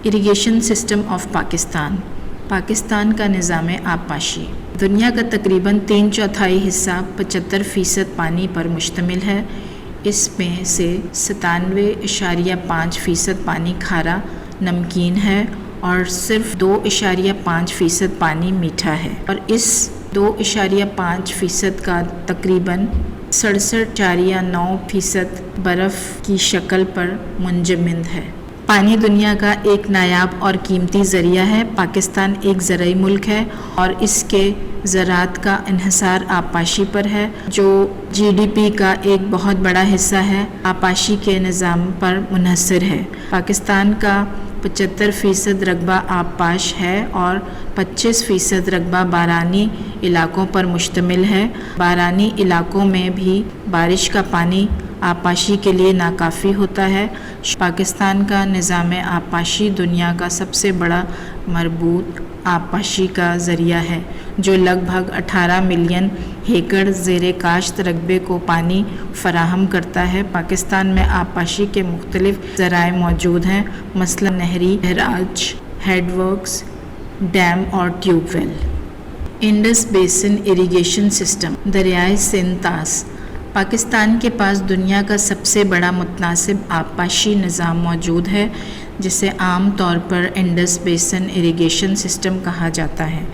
Irrigation system of Pakistan का निज़ाम आबपाशी। दुनिया का तकरीबन 3/4 हिस्सा 75% पानी पर मुश्तमिल है। इसमें से 97.5% पानी खारा नमकीन है और सिर्फ 2.5% पानी मीठा है, और इस 2.5% का तकरीबन 67.9% बर्फ़ की शक्ल पर मुंजमद है। पानी दुनिया का एक नायाब और कीमती ज़रिया है। पाकिस्तान एक ज़राई मुल्क है और इसके ज़राअत का इन्हिसार आबपाशी पर है, जो GDP का एक बहुत बड़ा हिस्सा है आबपाशी के निज़ाम पर मुनहसर है। पाकिस्तान का 75% रकबा आबपाश है और 25% रकबा बारानी इलाकों पर मुश्तमिल है। बारानी इलाकों में भी बारिश का पानी आबपाशी के लिए नाकाफ़ी होता है। पाकिस्तान का निज़ाम आबपाशी दुनिया का सबसे बड़ा मरबूत आबपाशी का ज़रिया है, जो लगभग 18 मिलियन एकड़ ज़ेरे काश्त रकबे को पानी फ़राहम करता है। पाकिस्तान में आबपाशी के मुख्तलिफ ज़राए मौजूद हैं, मसलन नहरी बहराज, हेडवर्क्स, डैम और tubewell. Indus basin irrigation system. दरियाए सिंध तास। पाकिस्तान के पास दुनिया का सबसे बड़ा मुतनासिब आबपाशी निज़ाम मौजूद है, जिसे आम तौर पर इंडस बेसिन इरिगेशन सिस्टम कहा जाता है।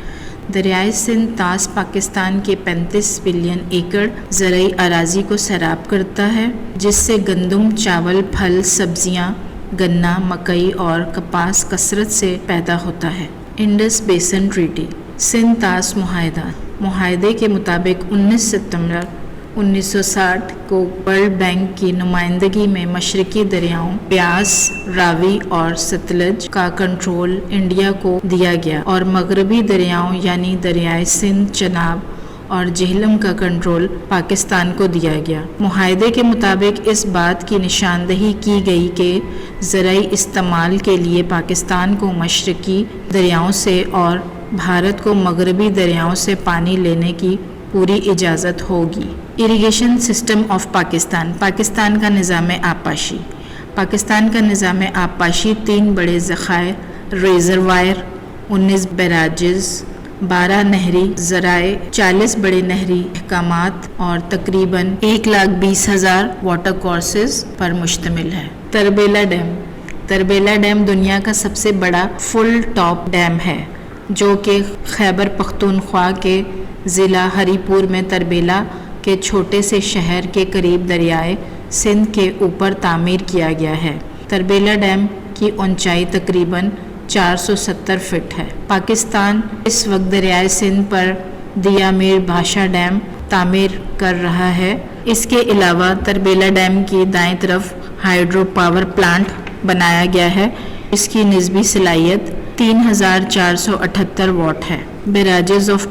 दरियाए सिंध तास पाकिस्तान के 35 बिलियन एकड़ ज़रई अराज़ी को सैराब करता है, जिससे गंदम, चावल, फल, सब्जियां, गन्ना, मकई और कपास कसरत से पैदा होता है। Indus basin treaty. सिंध तास मुआहदे के मुताबिक 19 सितंबर 1960 को वर्ल्ड बैंक की नुमाइंदगी में मशरकी दरियाओं ब्यास, रावी और सतलज का कंट्रोल इंडिया को दिया गया और मगरबी दरियाओं यानी दरियाए सिंध, चनाब और झेलम का कंट्रोल पाकिस्तान को दिया गया। मुआहदे के मुताबिक इस बात की निशानदही की गई कि ज़राई इस्तेमाल के लिए पाकिस्तान को मशरकी दरियाओं से और भारत को मगरबी दरियाओं से पानी लेने की पूरी इजाज़त होगी। इरिगेशन सिस्टम ऑफ पाकिस्तान का निज़ाम आबपाशी। पाकिस्तान का निज़ाम आबपाशी 3 बड़े ज़खायर, रिज़र्वायर, 19 बैराजेस, 12 नहरी ज़राए, 40 बड़े नहरी अहकामात और तकरीबन 1,20,000 वाटर कोर्सेज पर मुश्तमिल है। तरबेला डैम दुनिया का सबसे बड़ा फुल टॉप डैम है, जो कि खैबर पख्तूनख्वा के ज़िला हरीपुर में तरबेला के छोटे से शहर के करीब दरियाए सिंध के ऊपर तामीर किया गया है। तरबेला डैम की ऊंचाई तकरीबन 470 फीट है। पाकिस्तान इस वक्त दरियाए सिंध पर दिया मीर भाषा डैम तामीर कर रहा है। इसके अलावा तरबेला डैम की दाईं तरफ हाइड्रो पावर प्लांट बनाया गया है। इसकी निस्बी सलाहियत 3,478 वाट है। बैराजेस ऑफ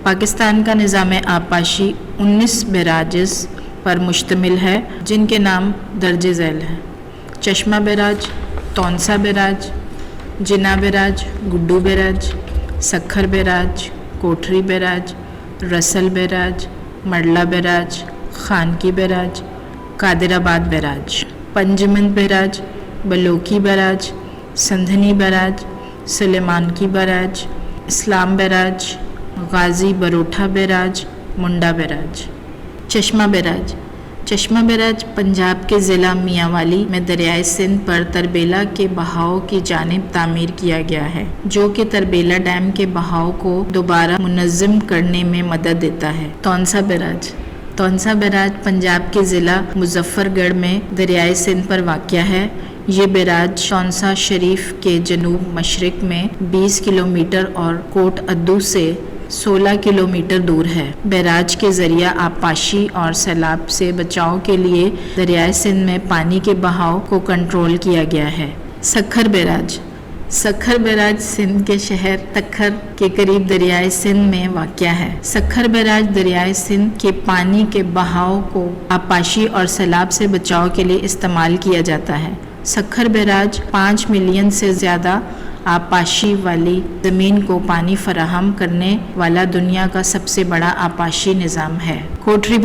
पाकिस्तान का निज़ाम आबपाशी 19 बैराजेस पर मुश्तमिल है, जिनके नाम दर्ज झैल हैं: Chashma barrage, Taunsa barrage, Jinnah barrage, Guddu barrage, Sukkur barrage, Kotri barrage, Rasul barrage, Marala barrage, Khanki barrage, Qadirabad barrage, Panjnad barrage, Balloki barrage, Sidhnai barrage, Sulemanki barrage, Islam barrage, Ghazi Barotha barrage, Munda barrage. Chashma barrage Punjab के ज़िला मियांवाली में दरियाए सिंध पर तरबेला के बहाव की जानिब तामीर किया गया है, जो कि तरबेला डैम के बहाव को दोबारा मुनज़्ज़म करने में मदद देता है। तौनसा बैराज पंजाब के ज़िला मुज़फ़्फ़रगढ़ में दरियाए सिंध पर वाक़या है। ये बैराज तौनसा शरीफ के जनूब मशरिक में 20 किलोमीटर और कोट अद्दू से 16 किलोमीटर दूर है। बैराज के ज़रिया आबपाशी और सैलाब से बचाव के लिए दरियाए सिंध में पानी के बहाव को कंट्रोल किया गया है। सखर बैराज सिंध के शहर तखर के करीब दरियाए सिंध में वाक़या है। सखर बैराज दरियाए सिंध के पानी के बहाव को आबपाशी और सैलाब से बचाव के लिए इस्तेमाल किया जाता है। सखर बैराज 5 मिलियन से ज़्यादा आबपाशी वाली ज़मीन को पानी फराहम करने वाला दुनिया का सबसे बड़ा आबपाशी निज़ाम है। कोठरी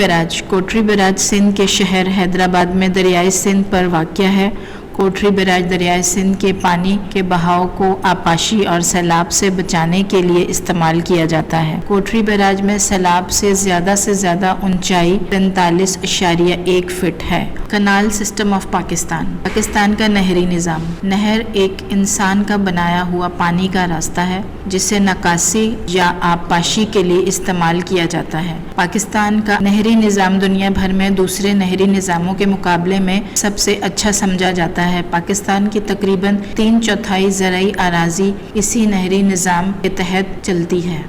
बैराज सिंध के शहर हैदराबाद में दरियाए सिंध पर वाक़या है। कोठरी बैराज दरियाए सिंध के पानी के बहाव को आपाशी और सैलाब से बचाने के लिए इस्तेमाल किया जाता है। कोठरी बैराज में सैलाब से ज़्यादा ऊंचाई 43.1 फीट है। Canal system of Pakistan. Pakistan का नहरी निज़ाम। नहर एक इंसान का बनाया हुआ पानी का रास्ता है जिसे नकासी या आबपाशी के लिए इस्तेमाल किया जाता है। पाकिस्तान का नहरी निज़ाम दुनिया भर में दूसरे नहरी निज़ामों के मुकाबले में सबसे अच्छा समझा जाता है। पाकिस्तान की तकरीबन 3/4 ज़राई अराज़ी इसी नहरी निज़ाम के तहत चलती है।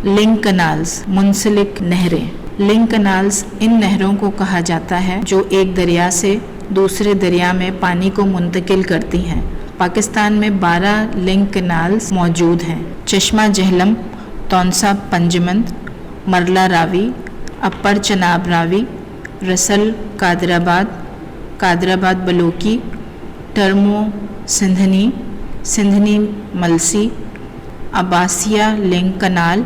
Link canals. मुंसलिक नहरें। लिंक कनाल्स इन नहरों को कहा जाता है जो एक दरिया से दूसरे दरिया में पानी को मुंतकिल करती हैं। पाकिस्तान में 12 लिंक कनाल्स मौजूद हैं। चश्मा जहलम, तौनसा पंजमंद, मरला रावी, अपर चनाब रावी, रसल कादराबाद, कादराबाद बलोकी, टर्मो सिंधनी, सिंधनी मलसी, अब्बासिया लिंक कनाल,